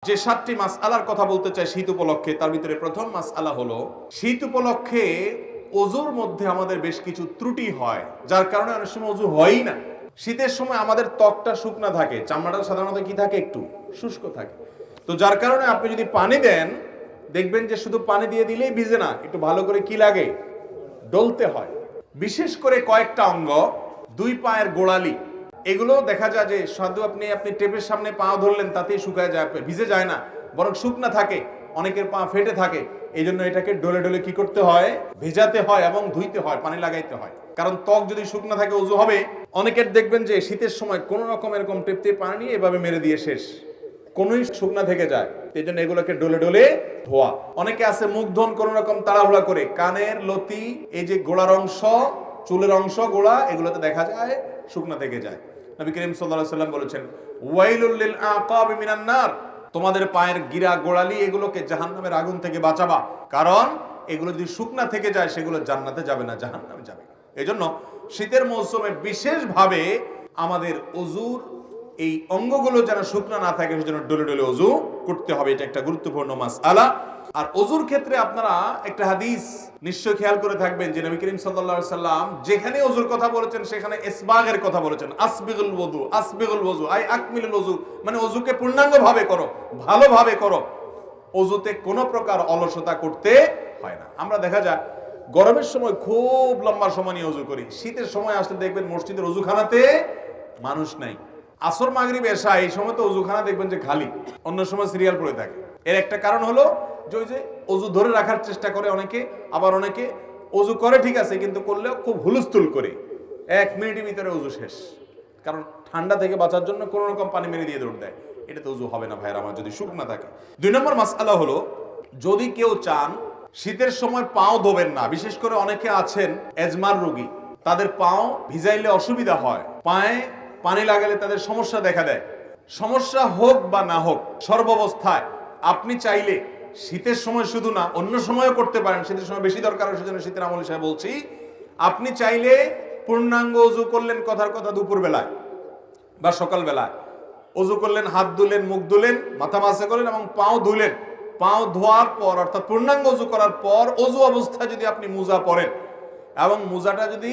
যে 7টি মাসআলার কথা বলতে চাই শীত উপলক্ষে, তার ভিতরে প্রথম মাসআলা হলো শীত উপলক্ষে ওযুর মধ্যে আমাদের বেশ কিছু ত্রুটি হয়, যার কারণে অনেক সময় ওযু হয়ই না। শীতের সময় আমাদের ত্বকটা শুকনা থাকে, চামড়াটা সাধারণত কি থাকে, একটু শুষ্ক থাকে। তো যার কারণে আপনি যদি পানি দেন, দেখবেন যে শুধু পানি দিয়ে দিলেই ভিজে না, একটু ভালো করে কি লাগে, ডলতে হয়। বিশেষ করে কয়েকটা অঙ্গ, 2 পায়ের গোড়ালি, এগুলো দেখা যায় যে শুধু আপনি টেপের সামনে পা ধরলেন তাতেই শুকায় যায়, ভিজে যায় না, বরং শুকনা থাকে, অনেকের পা ফেটে থাকে। এই জন্য এটাকে ডলে ডলে কি করতে হয়, ভেজাতে হয় এবং ধুইতে হয়, পানি লাগাইতে হয়। কারণ ত্বক যদি শুকনা থাকে ওযু হবে। অনেকের দেখবেন যে শীতের সময় কোন রকম এরকম টেপ দিয়ে পানি নিয়ে এভাবে মেরে দিয়ে শেষ, কোনোই শুকনা থেকে যায়। এই জন্য এগুলোকে ডলে ডলে ধোয়া। অনেকে আছে মুখ ধোন কোন রকম তাড়াহুড়া করে, কানের লতি, এই যে গোড়ার অংশ, চুলের অংশ, গোড়া, এগুলোতে দেখা যায় শুকনা থেকে যায়। নবী করিম সাল্লাল্লাহু আলাইহি ওয়াসাল্লাম বলেছেন, ওয়াইলুল লিল আকাবি মিনান নার, তোমাদের পায়ের গিরা গোড়ালি এগুলোকে জাহান্নামের আগুন থেকে বাঁচাবা, কারণ এগুলো যদি শুকনা থেকে যায় সেগুলো জান্নাতে যাবে না, জাহান্নামে যাবে। এজন্য শীতের মৌসুমে বিশেষভাবে আমাদের ওযুর এই অঙ্গগুলো যেন শুকনা না থাকে সেজন্য ডলে ডলে ওযু করতে হবে। এটা একটা গুরুত্বপূর্ণ মাসআলা। আর ওযুর ক্ষেত্রে আপনারা একটা হাদিস নিশ্চয় খেয়াল করে থাকবেন যে নবী করিম সাল্লাল্লাহু আলাইহি সাল্লাম যেখানে ওযুর কথা বলেছেন সেখানে ইসবাগের কথা বলেছেন। আসবিগুল ওযু, আসবিগুল ওযু আই আকমিলুল ওযু, মানে ওযুকে পূর্ণাঙ্গভাবে করো, ভালোভাবে করো। ওযুতে কোনো প্রকার অলসতা করতে হয় না। আমরা দেখা যায় গরমের সময় খুব লম্বা সময় নিয়ে ওযু করি, শীতের সময় আসলে দেখবেন মসজিদের ওযুখানাতে মানুষ নাই। আসর মাগরিব এশা এই সময় তো ওযুখানা দেখবেন যে খালি, অন্য সময় সিরিয়াল পড়ে থাকে। এর একটা কারণ হলো যে ওই যে ওযু ধরে রাখার চেষ্টা করে অনেকে, আবার অনেকে ওযু করে ঠিক আছে কিন্তু করলেও খুব হুলস্থুল করে, 1 মিনিটের ভিতরে ওযু শেষ। কারণ ঠান্ডা থেকে বাঁচার জন্য কোনো রকম পানি মেরে দিয়ে দৌড় দেয়। এটা তো ওযু হবে না ভাইরা আমার, যদি শুকনা থাকে। 2 নম্বর মাসআলা হলো, যদি কেউ চান শীতের সময় পাও ধোবেন না, বিশেষ করে অনেকে আছেন এজমার রোগী, তাদের পাও ভিজাইলে অসুবিধা হয়, পায়ে পানি লাগালে তাদের সমস্যা দেখা দেয়। সমস্যা হোক বা না হোক, সর্বাবস্থায় আপনি চাইলে শীতের সময় শুধু না অন্য সময়ও করতে পারেন, শীতের সময় বেশি দরকার, সেজন্য শীতের আমল হিসেবে বলছি। আপনি চাইলে পূর্ণাঙ্গ ওযু করলেন, কথার কথা দুপুর বেলায় বা সকাল বেলায় ওযু করলেন, হাত ধুলেন, মুখ ধুলেন, মাথা মাসা করলেন এবং পাও ধুলেন। পাও ধোয়ার পর অর্থাৎ পূর্ণাঙ্গ ওযু করার পর ওযু অবস্থায় যদি আপনি মোজা পরেন এবং মোজাটা যদি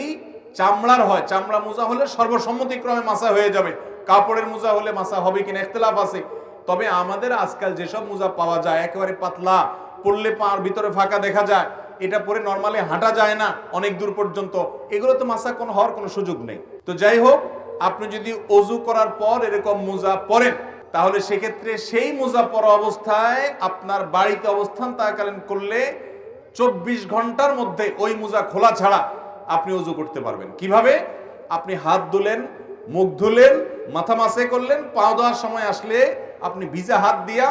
চামড়ার হয়, চামড়া মোজা হলে সর্বসম্মতিক্রমে মাসা হয়ে যাবে। কাপড়ের মোজা হলে মাসা হবে কিনা ইখতিলাফ আছে। তবে আমাদের আজকাল যেসব মোজা পাওয়া যায় একেবারে পাতলা, পরলে পার ভিতরে ফাঁকা দেখা যায়, এটা পরে নরমালি হাঁটা যায় না অনেক দূর পর্যন্ত, এগুলো তো মাসা কোনো হওয়ার কোনো সুযোগ নেই। তো যাই হোক, আপনি যদি ওযু করার পর এরকম মোজা পরেন তাহলে সেক্ষেত্রে সেই মোজা পরা অবস্থায় আপনার বাড়িতে অবস্থান থাকাকালীন করলে 24 ঘন্টার মধ্যে ওই মোজা খোলা ছাড়া আপনি ওযু করতে পারবেন। কিভাবে? আপনি হাত ধুলেন, মুখ ধুলেন, মাথা মাসে করলেন, পা ধোয়ার সময় আসলে আপনি ভিজা হাত দিয়া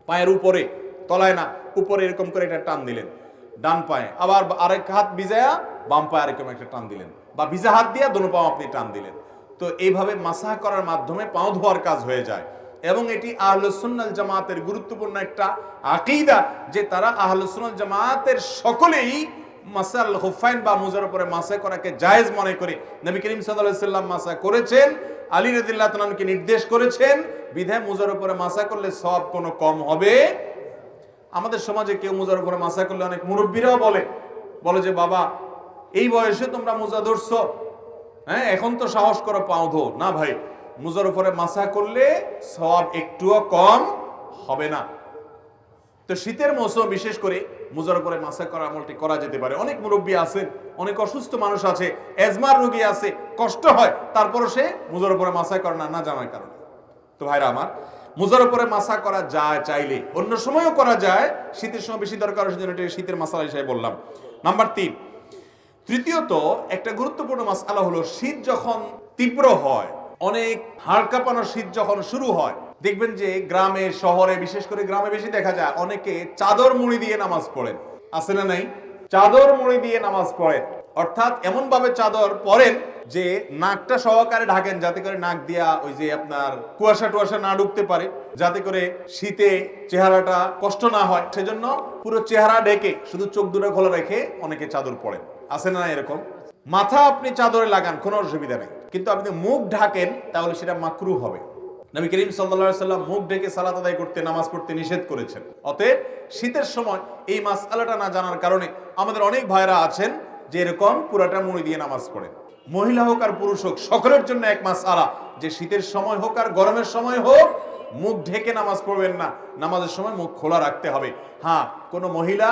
পায়ের উপরে, তলায় না, উপরে এরকম করে একটা টান দিলেন ডান পায়ে, আবার আরেক হাত ভিজায়া বাম পায়ে এরকম একটা টান দিলেন, বা ভিজা হাত দিয়া দোনো পাও আপনি টান দিলেন। তো এইভাবে মাসাহ করার মাধ্যমে পাও ধোয়ার কাজ হয়ে যায়। এবং এটি আহলুস সুন্নাহ ওয়াল জামাতের গুরুত্বপূর্ণ একটা আকীদা যে তারা আহলুস সুন্নাহ ওয়াল জামাতের সকলেই মাসাল খুফাইন বা মুজার উপরে মাসা করাকে জায়েজ মনে করে। নবী করিম সাল্লাল্লাহু আলাইহি সাল্লাম মাসা করেছেন, আলী রাদিয়াল্লাহু তাআলা আনহুকে নির্দেশ করেছেন, বিধায় মুজার উপরে মাসা করলে সওয়াব কোনো কম হবে। আমাদের সমাজে কেউ মুজার উপরে মাসা করলে অনেক মুরব্বীরাও বলে যে বাবা এই বয়সে তোমরা মুজা ধরছো, হ্যাঁ এখন তো সাহস করো পাও ধো। না ভাই, মুজার উপরে মাসা করলে সওয়াব একটুও কম হবে না। তো শীতের মৌসুম বিশেষ করে মুজার উপরে মাসা করা আমলটি করা যেতে পারে। অনেক মুরব্বী আছেন, অনেক অসুস্থ মানুষ আছে, এজমার রোগী আছে, কষ্ট হয়, তারপরও সে মুজার উপরে মাসা করে না, না জানার কারণে। তো ভাইরা আমার, মুজার উপরে মাসা করা যায়, চাইলে অন্য সময়ও করা যায়, শীতের সময় বেশি দরকার, সেজন্য এটা শীতের মাসালা হিসেবে বললাম। নাম্বার 3, তৃতীয়ত একটা গুরুত্বপূর্ণ মাসআলা হলো, শীত যখন তীব্র হয়, অনেক হাড় কাঁপানো শীত যখন শুরু হয়, দেখবেন যে গ্রামে শহরে, বিশেষ করে গ্রামে বেশি দেখা যায় অনেকে চাদর মুড়ি দিয়ে নামাজ পড়েন। আছে না নাই? চাদর মুড়ি দিয়ে নামাজ পড়েন, অর্থাৎ এমন ভাবে চাদর পরেন যে নাকটা সহকারে ঢাকেন, যাতে করে নাক দিয়া ওই যে আপনার কুয়াশা টুয়াশা না ঢুকতে পারে, যাতে করে শীতে চেহারাটা কষ্ট না হয়। সেজন্য পুরো চেহারা ঢেকে শুধু চোখ দুটো খোলা রেখে অনেকে চাদর পরেন। আছে না এরকম? মাথা আপনি চাদরে লাগান, কোনো অসুবিধা নেই, কিন্তু আপনি মুখ ঢাকেন তাহলে সেটা মাকরুহ হবে। নবী করিম সাল্লাল্লাহু আলাইহি সাল্লাম মুখ ঢেকে সালাত আদায় করতে, নামাজ পড়তে নিষেধ করেছেন। অতএব শীতের সময় এই মাসআলাটা না জানার কারণে আমাদের অনেক ভাইরা আছেন যে এরকম পুরাটা মুড়ি দিয়ে নামাজ পড়েন। মহিলা হোক আর পুরুষ হোক, সকলের জন্য এক মাসআলা যে শীতের সময় হোক আর গরমের সময় হোক মুখ ঢেকে নামাজ পড়বেন না, নামাজের সময় মুখ খোলা রাখতে হবে। হ্যাঁ, কোন মহিলা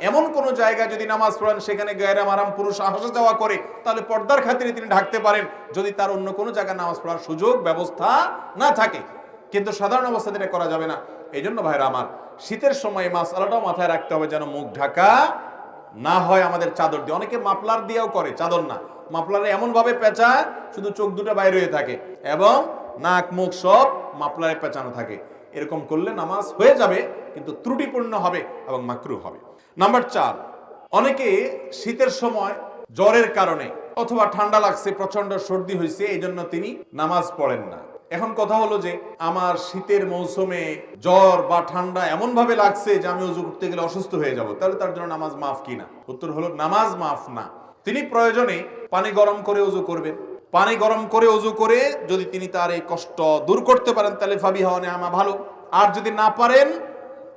এমন কোন জায়গায় যদি নামাজ পড়েন সেখানে গায়রে মারাম পুরুষ আসা যাওয়া করে, তাহলে পর্দার খাতিরে তিনি ঢাকতে পারেন, যদি তার অন্য কোনো জায়গায় নামাজ পড়ার সুযোগ ব্যবস্থা না থাকে। কিন্তু সাধারণ অবস্থাতে এটা করা যাবে না। এই জন্য ভাইরা আমার, শীতের সময় মাসআলাটাও মাথায় রাখতে হবে যেন মুখ ঢাকা না হয় আমাদের চাদর দিয়ে। অনেকে মাফলার দিয়েও করে, চাদর না, মাফলারে এমন ভাবে পেঁচায় শুধু চোখ দুটো বাইরে হয়ে থাকে এবং নাক মুখ সব মাফলারে পেঁচানো থাকে। এরকম করলে নামাজ হয়ে যাবে কিন্তু ত্রুটিপূর্ণ হবে এবং মাকরুহ হবে। নাম্বার 4, অনেকে শীতের সময় জ্বরের কারণে অথবা ঠান্ডা লাগছে, প্রচন্ড সর্দি হয়েছে, এই জন্য তিনি নামাজ পড়েন না। এখন কথা হলো যে আমার শীতের মৌসুমে জ্বর বা ঠান্ডা এমন ভাবে লাগছে যে আমি ওযু করতে গেলে অসুস্থ হয়ে যাব, তাহলে তার জন্য নামাজ মাফ কিনা? উত্তর হলো নামাজ মাফ না। তিনি প্রয়োজনে পানি গরম করে ওযু করবেন। পানি গরম করে ওযু করে যদি তিনি তার এই কষ্ট দূর করতে পারেন তাহলে ফাবিহা ওয়া নি'মা, ভালো। আর যদি না পারেন,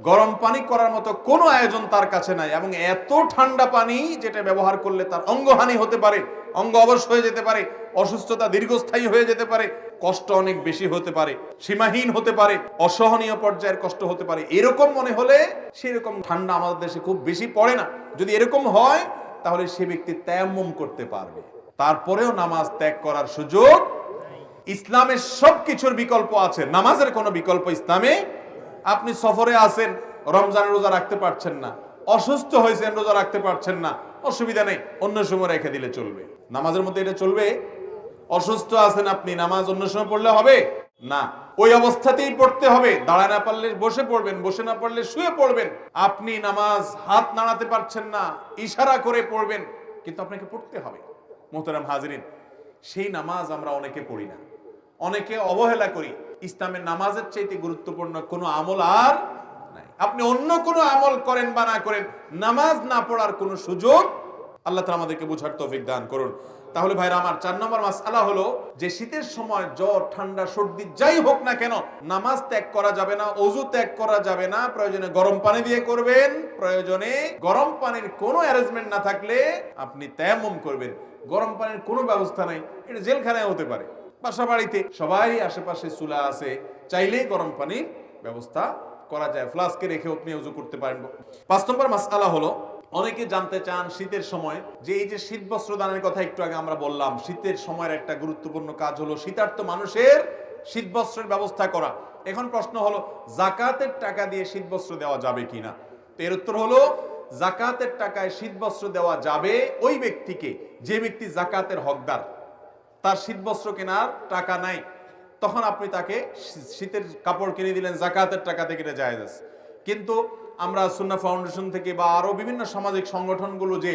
গরম পানি করার মতো কোনো আয়োজন তার কাছে নাই এবং এত ঠান্ডা পানি যেটা ব্যবহার করলে তার অঙ্গহানি হতে পারে, অঙ্গ অবশ হয়ে যেতে পারে, অসুস্থতা দীর্ঘস্থায়ী হয়ে যেতে পারে, কষ্ট অনেক বেশি হতে পারে, সীমাহীন হতে পারে, অসহনীয় পর্যায়ের কষ্ট হতে পারে, এরকম মনে হলে সেরকম ঠান্ডা আমাদের দেশে খুব বেশি পড়ে না। যদি এরকম হয় তাহলে সে ব্যক্তি তায়াম্মুম করতে পারবে, তারপরেও নামাজ ত্যাগ করার সুযোগ। ইসলামের সবকিছুর বিকল্প আছে, নামাজের কোনো বিকল্প ইসলামে। আপনি সফরে আছেন, রমজানের রোজা রাখতে পারছেন না, অসুস্থ হয়েছেন, রোজা রাখতে পারছেন না, অসুবিধা নেই, অন্য সময় রেখে দিলে চলবে। নামাজের মধ্যে এটা চলবে? অসুস্থ আছেন আপনি, নামাজ অন্য সময় পড়লে হবে না, ওই অবস্থাতেই পড়তে হবে। দাঁড়ায় না পারলে বসে পড়বেন, বসে না পারলে শুয়ে পড়বেন। আপনি নামাজ হাত নাড়াতে পারছেন না, ইশারা করে পড়বেন, কিন্তু আপনাকে পড়তে হবে। মোহতারাম হাজিরিন, সেই নামাজ আমরা অনেকে পড়ি না, অনেকে অবহেলা করি। ইসলামের নামাজের চাইতে গুরুত্বপূর্ণ কোনো আমল আর নাই। আপনি অন্য কোনো আমল করেন বা না করেন, নামাজ না পড়ার কোনো সুযোগ আল্লাহ তাআলা আমাদেরকে বোঝার তৌফিক দান করুন। তাহলে ভাইরা আমার, 4 নম্বর মাসআলা হলো যে শীতের সময় জ্বর ঠান্ডা সর্দি যাই হোক না কেন, নামাজ ত্যাগ করা যাবে না, ওযু ত্যাগ করা যাবে না। প্রয়োজনে গরম পানি দিয়ে করবেন, প্রয়োজনে গরম পানির কোনো অ্যারেঞ্জমেন্ট না থাকলে আপনি তায়াম্মুম করবেন। গরম পানির কোনো ব্যবস্থা নাই, এটা জেলখানায় হতে পারে, বাসা বাড়িতে সবাই আশেপাশে চুলা আছে, চাইলেই গরম পানির ব্যবস্থা করা যায়, ফ্লাস্কে রেখে আপনি ওযু করতে পারেন। 5 নম্বর মাসআলা হলো, অনেকে জানতে চান শীতের সময় যে এই যে শীত বস্ত্র দানের কথা একটু আগে আমরা বললাম, শীতের সময়ের একটা গুরুত্বপূর্ণ কাজ হলো শীতার্ত মানুষের শীত বস্ত্রের ব্যবস্থা করা। এখন প্রশ্ন হলো, যাকাতের টাকা দিয়ে শীত বস্ত্র দেওয়া যাবে কিনা? তো এর উত্তর হলো, যাকাতের টাকায় শীত বস্ত্র দেওয়া যাবে ওই ব্যক্তিকে যে ব্যক্তি যাকাতের হকদার, তার শীত বস্ত্র কেনার টাকা নাই, তখন আপনি তাকে শীতের কাপড় কিনে দিলেন, যাকাতের টাকা থেকে এটা জায়েজ আছে। কিন্তু আমরা সুন্নাহ ফাউন্ডেশন থেকে বা আরো বিভিন্ন সামাজিক সংগঠনগুলো যে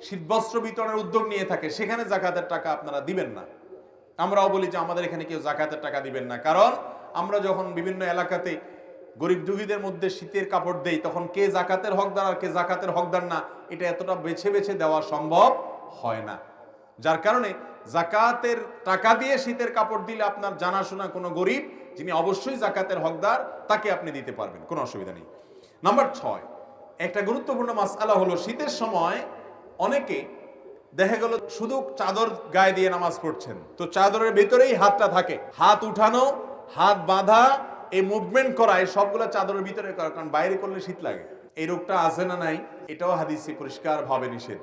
শীতবস্ত্র বিতরণের উদ্যোগ নিয়ে থাকে, সেখানে যাকাতের টাকা আপনারা দিবেন না। আমরাও বলি যে আমাদের এখানে কেউ যাকাতের টাকা দিবেন না, কারণ আমরা যখন বিভিন্ন এলাকাতে গরিব দুঃখীদের মধ্যে শীতের কাপড় দেই, তখন কে যাকাতের হকদার আর কে যাকাতের হকদার না, এটা এতটা বেছে বেছে দেওয়া সম্ভব হয় না। যার কারণে যাকাতের টাকা দিয়ে শীতের কাপড় দিলে আপনার জানাশোনা কোনো গরিব যিনি অবশ্যই যাকাতের হকদার, তাকে আপনি দিতে পারবেন, কোনো অসুবিধা নেই। নাম্বার 6, একটা গুরুত্বপূর্ণ মাসআলা হলো, শীতের সময় অনেকে দেখা গেল শুধু চাদর গায়ে দিয়ে নামাজ পড়ছেন, তো চাদরের ভিতরেই হাতটা থাকে, হাত উঠানো, হাত বাঁধা, এই মুভমেন্ট করা, এই সবগুলো চাদরের ভিতরে করা, কারণ বাইরে করলে শীত লাগে। এই রোগটা আছে না নাই, এটাও হাদিসে পরিষ্কার ভাবে নিষেধ।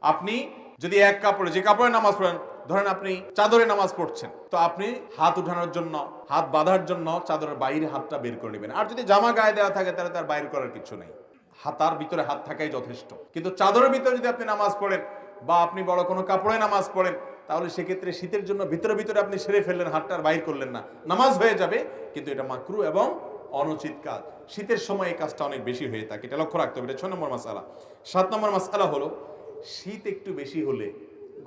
আপনি যদি এক কাপড়ে, যে কাপড়ে নামাজ পড়েন, ধরেন আপনি চাদরে নামাজ পড়ছেন, তো আপনি হাত উঠানোর জন্য, হাত বাঁধার জন্য চাদরের বাইরে হাতটা বের করে নেবেন। আর যদি জামা গায়ে দেওয়া থাকে তাহলে তার বাইর করার কিছু নেই, হাতার ভিতরে হাত থাকাই যথেষ্ট। কিন্তু চাদরের ভিতরে যদি আপনি নামাজ পড়েন বা আপনি বড় কোনো কাপড়ে নামাজ পড়েন, তাহলে সেক্ষেত্রে শীতের জন্য ভিতরে ভিতরে আপনি সেরে ফেললেন, হাতটার বাইর করলেন না, নামাজ হয়ে যাবে, কিন্তু এটা মাকরুহ এবং অনুচিত কাজ। শীতের সময় এই কাজটা অনেক বেশি হয়ে থাকে, এটা লক্ষ্য রাখতে হবে। এটা 6 নম্বর মাসআলা। 7 নম্বর মাসআলা হলো, শীত একটু বেশি হলে,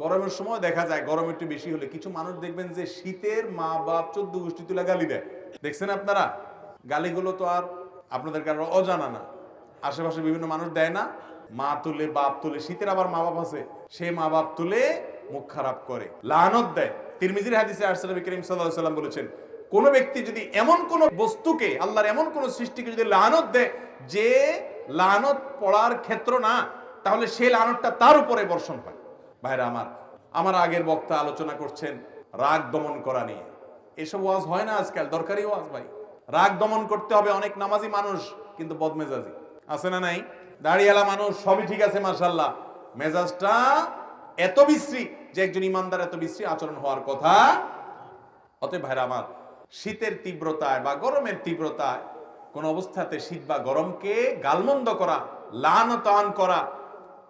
গরমের সময় দেখা যায় গরম একটু বেশি হলে কিছু মানুষ দেখবেন যে শীতের মা বাপ 14 গোষ্ঠী তুলে গালি দেয়। দেখছেন আপনারা? গালিগুলো তো আর আপনাদের কারো অজানা না, আশেপাশে বিভিন্ন মানুষ দেয় না, মা তুলে বাপ তুলে, শীতের আবার মা বাপ আছে, সে মা বাপ তুলে মুখ খারাপ করে, লানত দেয়। তিরমিজির হাদিসে আসছে, নবী করিম সাল্লাল্লাহু আলাইহি ওয়াসাল্লাম বলেছেন, কোন ব্যক্তি যদি এমন কোন বস্তুকে, আল্লাহর এমন কোন সৃষ্টিকে যদি লানত দেয় যে লানত পড়ার ক্ষেত্র না, তাহলে সেই লানতটা তার উপরে বর্ষণ হয়। ভাইরা আমার আগের বক্তা আলোচনা করছেন রাগ দমন করা নিয়ে। এসব ওয়াজ হয় না আজকাল, দরকারি ওয়াজ ভাই। রাগ দমন করতে হবে। অনেক নামাজি মানুষ কিন্তু বদমেজাজি আছে না নাই? দাড়িওয়ালা মানুষ সবই ঠিক আছে মাশাআল্লাহ, মেজাজটা এত বিশ্রী যে একজন ইমানদার এত বিশ্রী আচরণ হওয়ার কথা। অতএব ভাইরা আমার, শীতের তীব্রতায় বা গরমের তীব্রতায় কোন অবস্থাতে শীত বা গরমকে গালমন্দ করা, লানতান করা,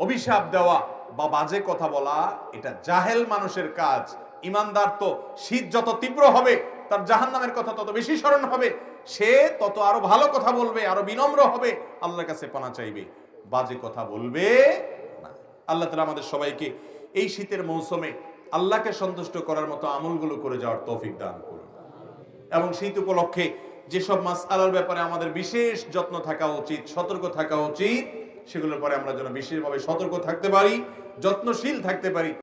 অভিশাপ দেওয়া বা বাজে কথা বলা, এটা জাহেল মানুষের কাজ। ইমানদার তো শীত যত তীব্র হবে তার জাহান্নামের কথা তত বেশি স্মরণ হবে, সে তত আরো ভালো কথা বলবে, আরো বিনম্র হবে, আল্লাহর কাছে পানা চাইবে, বাজে কথা বলবে না। আল্লাহ তাআলা আমাদের সবাইকে এই শীতের মৌসুমে আল্লাহকে সন্তুষ্ট করার মতো আমলগুলো করে যাওয়ার তৌফিক দান করুন। এবং শীত উপলক্ষে যেসব মাসআলার ব্যাপারে আমাদের বিশেষ যত্ন থাকা উচিত, সতর্ক থাকা উচিত, সেগুলোর পরে আমরা যেন বিশেষভাবে সতর্ক থাকতে পারি, যত্নশীল থাকতে পারি।